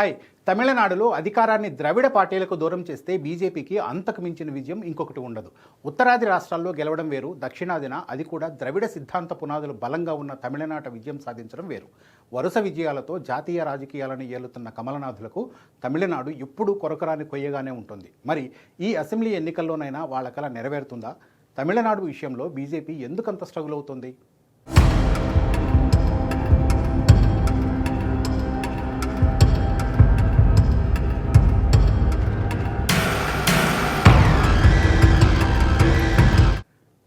Hi. తమిళనాడులో అధికారాన్ని ద్రవిడ పార్టీలకు దూరం చేస్తే బీజేపీకి అంతకు మించిన విజయం ఇంకొకటి ఉండదు. ఉత్తరాది రాష్ట్రాల్లో గెలవడం వేరు, దక్షిణాదిన అది కూడా ద్రవిడ సిద్ధాంత పునాదులు బలంగా ఉన్న తమిళనాట విజయం సాధించడం వేరు. వరుస విజయాలతో జాతీయ రాజకీయాలను ఏలుతున్న కమలనాథులకు తమిళనాడు ఎప్పుడూ కొరకరాని కొయ్యగానే ఉంటుంది. మరి ఈ అసెంబ్లీ ఎన్నికల్లోనైనా వాళ్ళ కల నెరవేరుతుందా? తమిళనాడు విషయంలో బీజేపీ ఎందుకంత స్ట్రగుల్ అవుతుంది?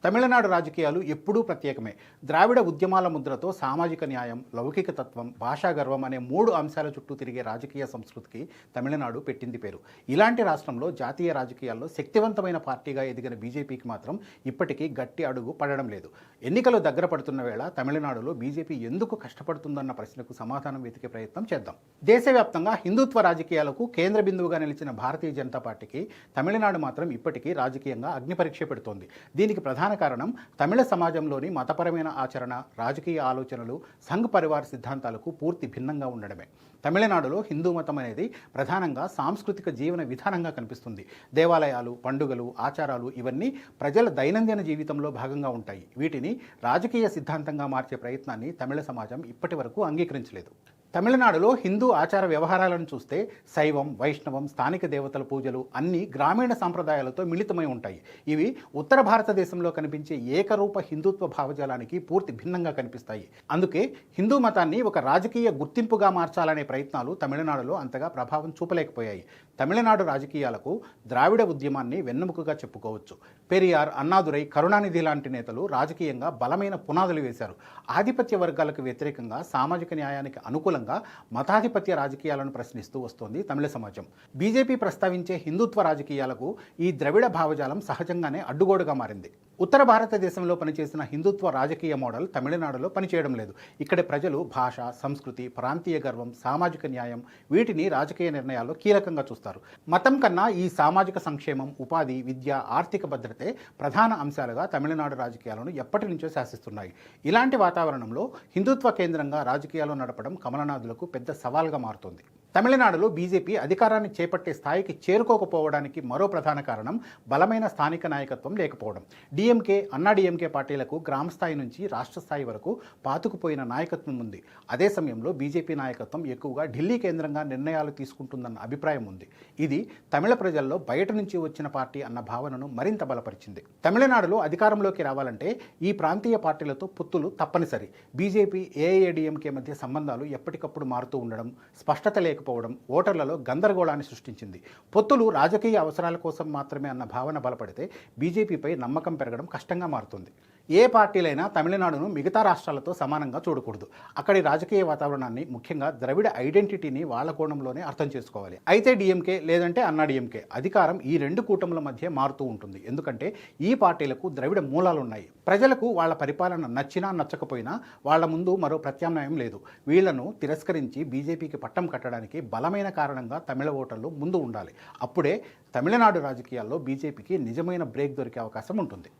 తమిళనాడు రాజకీయాలు ఎప్పుడూ ప్రత్యేకమే. ద్రావిడ ఉద్యమాల ముద్రతో సామాజిక న్యాయం, లౌకిక తత్వం, భాషా గర్వం అనే 3 అంశాల చుట్టూ తిరిగే రాజకీయ సంస్కృతికి తమిళనాడు పెట్టింది పేరు. ఇలాంటి రాష్ట్రంలో జాతీయ రాజకీయాల్లో శక్తివంతమైన పార్టీగా ఎదిగిన బీజేపీకి మాత్రం ఇప్పటికీ గట్టి అడుగు పడడం లేదు. ఎన్నికలు దగ్గర పడుతున్న వేళ తమిళనాడులో బీజేపీ ఎందుకు కష్టపడుతుందన్న ప్రశ్నకు సమాధానం వెతికే ప్రయత్నం చేద్దాం. దేశవ్యాప్తంగా హిందుత్వ రాజకీయాలకు కేంద్ర బిందువుగా నిలిచిన భారతీయ జనతా పార్టీకి తమిళనాడు మాత్రం ఇప్పటికీ రాజకీయంగా అగ్నిపరీక్ష పెడుతోంది. దీనికి ప్రధాన కారణం తమిళ సమాజంలోని మతపరమైన ఆచరణ, రాజకీయ ఆలోచనలు, సంఘ్ పరివార్ సిద్ధాంతాలకు పూర్తి భిన్నంగా ఉండడమే. తమిళనాడులో హిందూ మతం అనేది ప్రధానంగా సాంస్కృతిక జీవన విధానంగా కనిపిస్తుంది. దేవాలయాలు, పండుగలు, ఆచారాలు ఇవన్నీ ప్రజల దైనందిన జీవితంలో భాగంగా ఉంటాయి. వీటిని రాజకీయ సిద్ధాంతంగా మార్చే ప్రయత్నాన్ని తమిళ సమాజం ఇప్పటి వరకు అంగీకరించలేదు. తమిళనాడులో హిందూ ఆచార వ్యవహారాలను చూస్తే శైవం, వైష్ణవం, స్థానిక దేవతల పూజలు అన్నీ గ్రామీణ సాంప్రదాయాలతో మిళితమై ఉంటాయి. ఇవి ఉత్తర భారతదేశంలో కనిపించే ఏకరూప హిందుత్వ భావజాలానికి పూర్తి భిన్నంగా కనిపిస్తాయి. అందుకే హిందూ మతాన్ని ఒక రాజకీయ గుర్తింపుగా మార్చాలనే ప్రయత్నాలు తమిళనాడులో అంతగా ప్రభావం చూపలేకపోయాయి. తమిళనాడు రాజకీయాలకు ద్రావిడ ఉద్యమాన్ని వెన్నెముకగా చెప్పుకోవచ్చు. పెరియార్, అన్నాదురై, కరుణానిధి లాంటి నేతలు రాజకీయంగా బలమైన పునాదులు వేశారు. ఆధిపత్య వర్గాలకు వ్యతిరేకంగా, సామాజిక న్యాయానికి అనుకూలంగా మతాధిపత్య రాజకీయాలను ప్రశ్నిస్తూ వస్తోంది తమిళ సమాజం. బీజేపీ ప్రస్తావించే హిందుత్వ రాజకీయాలకు ఈ ద్రవిడ భావజాలం సహజంగానే అడ్డుగోడుగా మారింది. ఉత్తర భారతదేశంలో పనిచేసిన హిందుత్వ రాజకీయ మోడల్ తమిళనాడులో పనిచేయడం లేదు. ఇక్కడి ప్రజలు భాష, సంస్కృతి, ప్రాంతీయ గర్వం, సామాజిక న్యాయం వీటిని రాజకీయ నిర్ణయాల్లో కీలకంగా చూస్తారు. మతం కన్నా ఈ సామాజిక సంక్షేమం, ఉపాధి, విద్య, ఆర్థిక భద్రతే ప్రధాన అంశాలుగా తమిళనాడు రాజకీయాలను ఎప్పటి నుంచో శాసిస్తున్నాయి. ఇలాంటి వాతావరణంలో హిందుత్వ కేంద్రంగా రాజకీయాలు నడపడం కమలనాథులకు పెద్ద సవాల్గా మారుతోంది. తమిళనాడులో బీజేపీ అధికారాన్ని చేపట్టే స్థాయికి చేరుకోకపోవడానికి మరో ప్రధాన కారణం బలమైన స్థానిక నాయకత్వం లేకపోవడం. డిఎంకే, అన్నాడీఎంకే పార్టీలకు గ్రామ స్థాయి నుంచి రాష్ట్ర స్థాయి వరకు పాతుకుపోయిన నాయకత్వం ఉంది. అదే సమయంలో బీజేపీ నాయకత్వం ఎక్కువగా ఢిల్లీ కేంద్రంగా నిర్ణయాలు తీసుకుంటుందన్న అభిప్రాయం ఉంది. ఇది తమిళ ప్రజల్లో బయట నుంచి వచ్చిన పార్టీ అన్న భావనను మరింత బలపరిచింది. తమిళనాడులో అధికారంలోకి రావాలంటే ఈ ప్రాంతీయ పార్టీలతో పొత్తులు తప్పనిసరి. బీజేపీ, ఏఐఏడీఎంకే మధ్య సంబంధాలు ఎప్పటికప్పుడు మారుతూ ఉండడం, స్పష్టత లేకపోవడం ఓటర్లలో గందరగోళాన్ని సృష్టించింది. పొత్తులు రాజకీయ అవసరాల కోసం మాత్రమే అన్న భావన బలపడితే బీజేపీపై నమ్మకం పెరగడం కష్టంగా మారుతుంది. ఏ పార్టీలైనా తమిళనాడును మిగతా రాష్ట్రాలతో సమానంగా చూడకూడదు. అక్కడి రాజకీయ వాతావరణాన్ని, ముఖ్యంగా ద్రవిడ ఐడెంటిటీని వాళ్ళ కోణంలోనే అర్థం చేసుకోవాలి. అయితే డిఎంకే లేదంటే అన్నాడీఎంకే అధికారం ఈ 2 కూటముల మధ్య మారుతూ ఉంటుంది. ఎందుకంటే ఈ పార్టీలకు ద్రవిడ మూలాలున్నాయి. ప్రజలకు వాళ్ళ పరిపాలన నచ్చినా నచ్చకపోయినా వాళ్ళ ముందు మరో ప్రత్యామ్నాయం లేదు. వీళ్లను తిరస్కరించి బీజేపీకి పట్టం కట్టడానికి బలమైన కారణంగా తమిళ ఓటర్లు ముందు ఉండాలి. అప్పుడే తమిళనాడు రాజకీయాల్లో బీజేపీకి నిజమైన బ్రేక్ దొరికే అవకాశం ఉంటుంది.